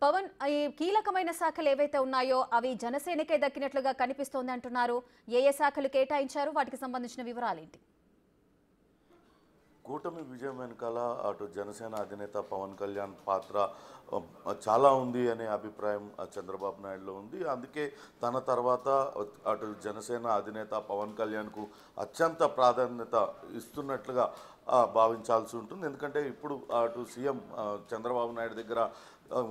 పవన్ ఈ కీలకమైన శాఖలు ఏవైతే ఉన్నాయో అవి జనసేనకే దక్కినట్లుగా కనిపిస్తోంది అంటున్నారు. ఏ శాఖలు కేటాయించారు, వాటికి సంబంధించిన వివరాలేంటి? కూటమి విజయం వెనకాల అటు జనసేన అధినేత పవన్ కళ్యాణ్ పాత్ర చాలా ఉంది అనే అభిప్రాయం చంద్రబాబు నాయుడులో ఉంది. అందుకే తన తర్వాత అటు జనసేన అధినేత పవన్ కళ్యాణ్కు అత్యంత ప్రాధాన్యత ఇస్తున్నట్లుగా భావించాల్సి ఉంటుంది. ఎందుకంటే ఇప్పుడు అటు సీఎం చంద్రబాబు నాయుడు దగ్గర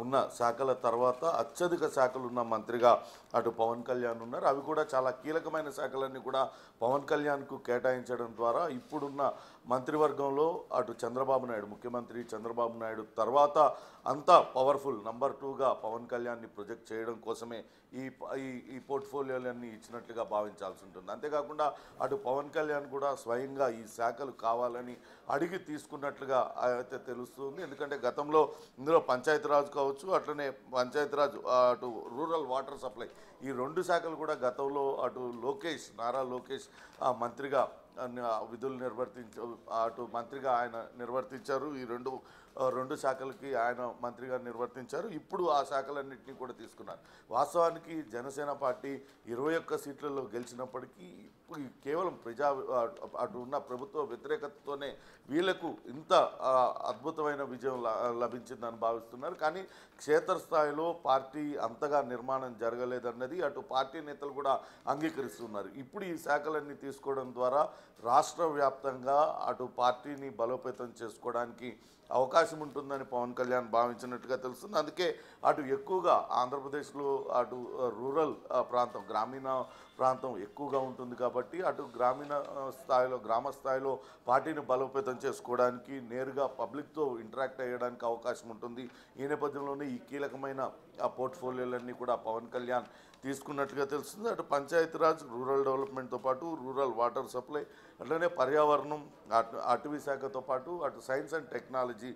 ఉన్న శాఖల తర్వాత అత్యధిక శాఖలు ఉన్న మంత్రిగా అటు పవన్ కళ్యాణ్ ఉన్నారు. అవి కూడా చాలా కీలకమైన శాఖలన్నీ కూడా పవన్ కళ్యాణ్కు కేటాయించడం ద్వారా ఇప్పుడున్న మంత్రివర్గంలో అటు చంద్రబాబు నాయుడు, ముఖ్యమంత్రి చంద్రబాబు నాయుడు తర్వాత అంతా పవర్ఫుల్ నంబర్ 2గా పవన్ కళ్యాణ్ని ప్రొజెక్ట్ చేయడం కోసమే ఈ పోర్ట్ఫోలియోలన్నీ ఇచ్చినట్లుగా భావించాల్సి ఉంటుంది. అంతేకాకుండా అటు పవన్ కళ్యాణ్ కూడా స్వయంగా ఈ శాఖలు కావాలని అడిగి తీసుకున్నట్లుగా అయితే తెలుస్తుంది. ఎందుకంటే గతంలో ఇందులో పంచాయతీరాజ్ కావచ్చు, అట్లనే పంచాయతీరాజ్ అటు రూరల్ వాటర్ సప్లై ఈ 2 శాఖలు కూడా గతంలో అటు నారా లోకేష్ మంత్రిగా విధులు అటు మంత్రిగా ఆయన నిర్వర్తించారు. ఈ రెండు శాఖలకి ఆయన మంత్రిగా నిర్వర్తించారు. ఇప్పుడు ఆ శాఖలన్నింటినీ కూడా తీసుకున్నారు. వాస్తవానికి జనసేన పార్టీ 21 సీట్లలో గెలిచినప్పటికీ కేవలం అటు ఉన్న ప్రభుత్వ వ్యతిరేకతతోనే వీళ్లకు ఇంత అద్భుతమైన విజయం లభించిందని భావిస్తున్నారు. కానీ క్షేత్రస్థాయిలో పార్టీ అంతగా నిర్మాణం జరగలేదన్నది అటు పార్టీ నేతలు కూడా అంగీకరిస్తున్నారు. ఇప్పుడు ఈ శాఖలన్నీ తీసుకోవడం ద్వారా రాష్ట్ర వ్యాప్తంగా అటు పార్టీని బలోపేతం చేసుకోవడానికి అవకాశం ఉంటుందని పవన్ కళ్యాణ్ భావించినట్టుగా తెలుస్తుంది. అందుకే అటు ఎక్కువగా ఆంధ్రప్రదేశ్లో అటు రూరల్ ప్రాంతం, గ్రామీణ ప్రాంతం ఎక్కువగా ఉంటుంది కాబట్టి అటు గ్రామ స్థాయిలో పార్టీని బలోపేతం చేసుకోవడానికి నేరుగా పబ్లిక్తో ఇంటరాక్ట్ అయ్యడానికి అవకాశం ఉంటుంది. ఈ నేపథ్యంలోనే ఈ కీలకమైన పోర్ట్ఫోలియోలన్నీ కూడా పవన్ కళ్యాణ్ తీసుకున్నట్లుగా తెలుస్తుంది. అటు పంచాయతీరాజ్, రూరల్ డెవలప్మెంట్తో పాటు రూరల్ వాటర్ సప్లై, అట్లనే పర్యావరణం, అటవీ శాఖతో పాటు అటు సైన్స్ అండ్ టెక్నాలజీ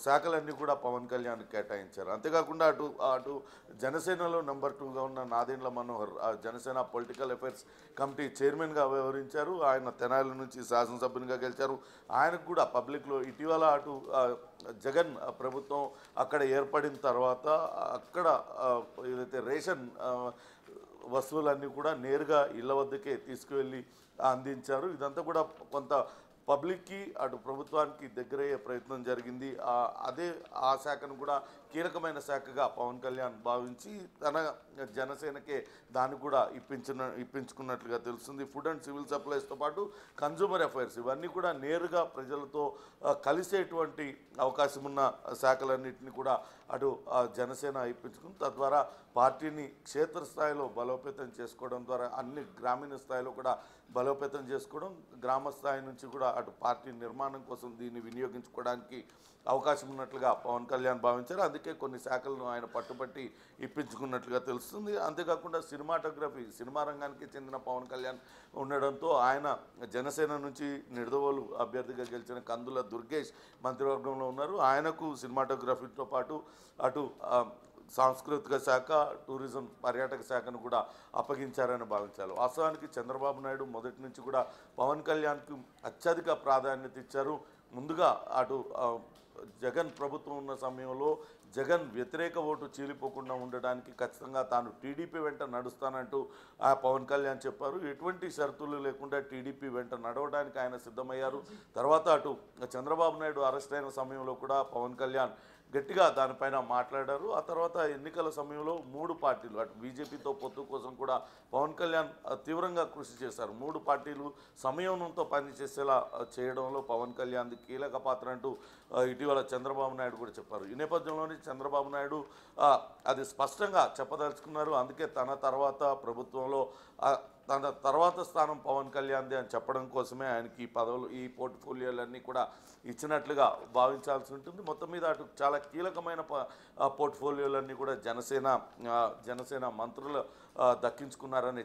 శాఖలన్నీ కూడా పవన్ కళ్యాణ్ కేటాయించారు. అంతేకాకుండా అటు జనసేనలో నెంబర్ 2గా ఉన్న Nadendla Manohar Janasena political affairs committee చైర్మన్గా వ్యవహరించారు. ఆయన తెనాలి నుంచి శాసనసభ్యునిగా గెలిచారు. ఆయనకు కూడా పబ్లిక్లో ఇటీవల అటు జగన్ ప్రభుత్వం అక్కడ ఏర్పడిన తర్వాత అక్కడ ఏదైతే రేషన్ వస్తువులన్నీ కూడా నేరుగా ఇళ్ల వద్దకే తీసుకువెళ్ళి అందించారు. ఇదంతా కూడా కొంత పబ్లిక్కి అటు ప్రభుత్వానికి దగ్గరయ్యే ప్రయత్నం జరిగింది. ఆ శాఖను కూడా కీలకమైన శాఖగా పవన్ కళ్యాణ్ భావించి తన జనసేనకే దాన్ని కూడా ఇప్పించుకున్నట్లుగా తెలుస్తుంది. ఫుడ్ అండ్ సివిల్ సప్లైస్తో పాటు కన్జ్యూమర్ అఫైర్స్ ఇవన్నీ కూడా నేరుగా ప్రజలతో కలిసేటువంటి అవకాశం ఉన్న శాఖలన్నింటినీ కూడా అటు జనసేన ఇప్పించుకుని తద్వారా పార్టీని క్షేత్రస్థాయిలో బలోపేతం చేసుకోవడం ద్వారా అన్ని గ్రామీణ స్థాయిలో కూడా బలోపేతం చేసుకోవడం, గ్రామ స్థాయి నుంచి కూడా అటు పార్టీ నిర్మాణం కోసం దీన్ని వినియోగించుకోవడానికి అవకాశం ఉన్నట్లుగా పవన్ కళ్యాణ్ భావించారు. అందుకే కొన్ని శాఖలను ఆయన పట్టుబట్టి ఇప్పించుకున్నట్లుగా తెలుస్తుంది. అంతేకాకుండా సినిమా రంగానికి చెందిన పవన్ కళ్యాణ్ ఉండడంతో ఆయన జనసేన నుంచి నిడదవోలు అభ్యర్థిగా గెలిచిన కందుల దుర్గేష్ మంత్రివర్గంలో ఉన్నారు. ఆయనకు సినిమాటోగ్రఫీతో పాటు అటు సాంస్కృతిక శాఖ, టూరిజం, పర్యాటక శాఖను కూడా అప్పగించారని భావించారు. వాస్తవానికి చంద్రబాబు నాయుడు మొదటి నుంచి కూడా పవన్ కళ్యాణ్కు అత్యధిక ప్రాధాన్యత ఇచ్చారు. ముందుగా అటు జగన్ ప్రభుత్వం ఉన్న సమయంలో జగన్ వ్యతిరేక ఓటు చీలిపోకుండా ఉండడానికి ఖచ్చితంగా తాను టీడీపీ వెంట నడుస్తానంటూ పవన్ కళ్యాణ్ చెప్పారు. ఎటువంటి షరతులు లేకుండా టీడీపీ వెంట నడవడానికి ఆయన సిద్ధమయ్యారు. తర్వాత అటు చంద్రబాబు నాయుడు అరెస్ట్ అయిన సమయంలో కూడా పవన్ కళ్యాణ్ గట్టిగా దానిపైన మాట్లాడారు. ఆ తర్వాత ఎన్నికల సమయంలో 3 పార్టీలు అటు బీజేపీతో పొత్తు కోసం కూడా పవన్ కళ్యాణ్ తీవ్రంగా కృషి చేశారు. 3 పార్టీలు సమయంతో పనిచేసేలా చేయడంలో పవన్ కళ్యాణ్ది కీలక పాత్ర అంటూ ఇటీవల చంద్రబాబు నాయుడు కూడా చెప్పారు. ఈ నేపథ్యంలోనే చంద్రబాబు నాయుడు అది స్పష్టంగా చెప్పదలుచుకున్నారు. అందుకే తన తర్వాత ప్రభుత్వంలో తన తర్వాత స్థానం పవన్ కళ్యాణ్ది అని చెప్పడం కోసమే ఆయనకి ఈ పోర్ట్ఫోలియోలన్నీ కూడా ఇచ్చినట్లుగా భావించాల్సి ఉంటుంది. మొత్తం మీద అటు చాలా కీలకమైన పోర్ట్ఫోలియోలన్నీ కూడా జనసేన మంత్రులు దక్కించుకున్నారని